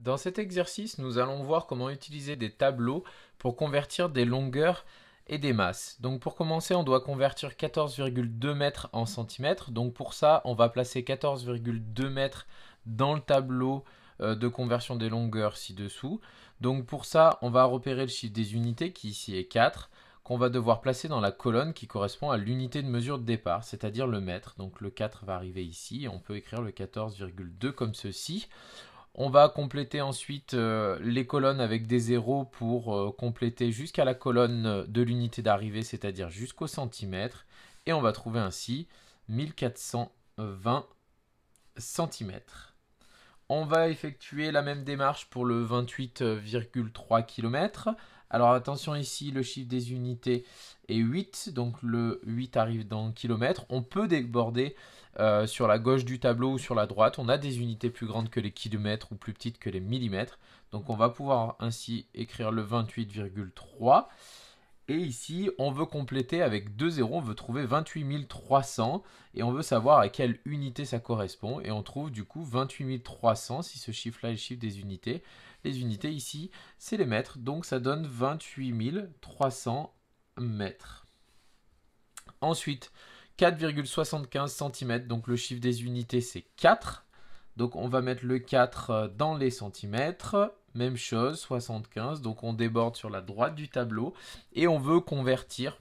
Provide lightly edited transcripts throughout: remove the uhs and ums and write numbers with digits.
Dans cet exercice, nous allons voir comment utiliser des tableaux pour convertir des longueurs et des masses. Donc pour commencer, on doit convertir 14,2 mètres en centimètres. Donc pour ça, on va placer 14,2 mètres dans le tableau de conversion des longueurs ci-dessous. Donc pour ça, on va repérer le chiffre des unités qui ici est 4, qu'on va devoir placer dans la colonne qui correspond à l'unité de mesure de départ, c'est-à-dire le mètre. Donc le 4 va arriver ici, et on peut écrire le 14,2 comme ceci. On va compléter ensuite les colonnes avec des zéros pour compléter jusqu'à la colonne de l'unité d'arrivée, c'est-à-dire jusqu'au centimètre. Et on va trouver ainsi 1420 centimètres. On va effectuer la même démarche pour le 28,3 km. Alors attention ici, le chiffre des unités est 8, donc le 8 arrive dans kilomètres. On peut déborder sur la gauche du tableau ou sur la droite. On a des unités plus grandes que les kilomètres ou plus petites que les millimètres. Donc on va pouvoir ainsi écrire le 28,3. Et ici, on veut compléter avec 2 zéros, on veut trouver 28 300 et on veut savoir à quelle unité ça correspond. Et on trouve du coup 28 300, si ce chiffre-là est le chiffre des unités. Les unités ici, c'est les mètres, donc ça donne 28 300 mètres. Ensuite, 4,75 cm, donc le chiffre des unités c'est 4. Donc on va mettre le 4 dans les centimètres. Même chose, 75. Donc on déborde sur la droite du tableau. Et on veut convertir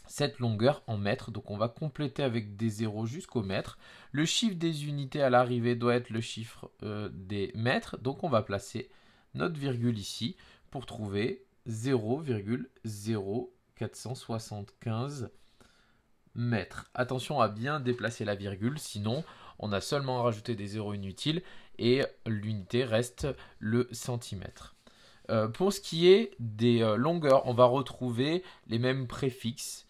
cette longueur en mètres. Donc on va compléter avec des zéros jusqu'au mètre. Le chiffre des unités à l'arrivée doit être le chiffre des mètres. Donc on va placer notre virgule ici pour trouver 0,0475 mètres. Attention à bien déplacer la virgule, sinon on a seulement à rajouter des zéros inutiles et l'unité reste le centimètre. Pour ce qui est des longueurs, on va retrouver les mêmes préfixes,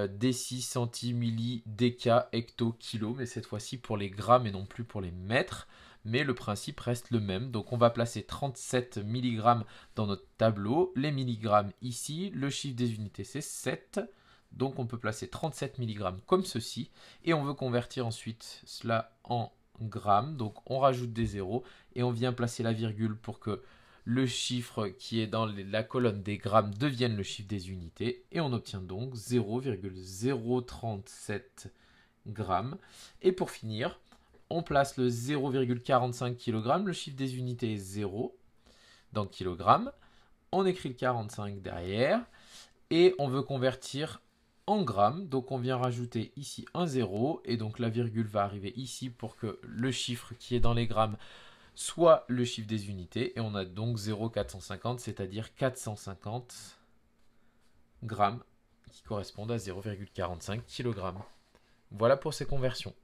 déci, centi, milli, déca, hecto, kilo, mais cette fois-ci pour les grammes et non plus pour les mètres. Mais le principe reste le même. Donc on va placer 37 mg dans notre tableau, les milligrammes ici, le chiffre des unités c'est 7. Donc on peut placer 37 mg comme ceci. Et on veut convertir ensuite cela en grammes. Donc on rajoute des zéros et on vient placer la virgule pour que le chiffre qui est dans la colonne des grammes devienne le chiffre des unités. Et on obtient donc 0,037 grammes. Et pour finir, on place le 0,45 kg. Le chiffre des unités est 0 dans kilogrammes. On écrit le 45 derrière. Et on veut convertir en grammes, donc on vient rajouter ici un 0 et donc la virgule va arriver ici pour que le chiffre qui est dans les grammes soit le chiffre des unités et on a donc 0,450, c'est-à-dire 450 grammes qui correspondent à 0,45 kg. Voilà pour ces conversions.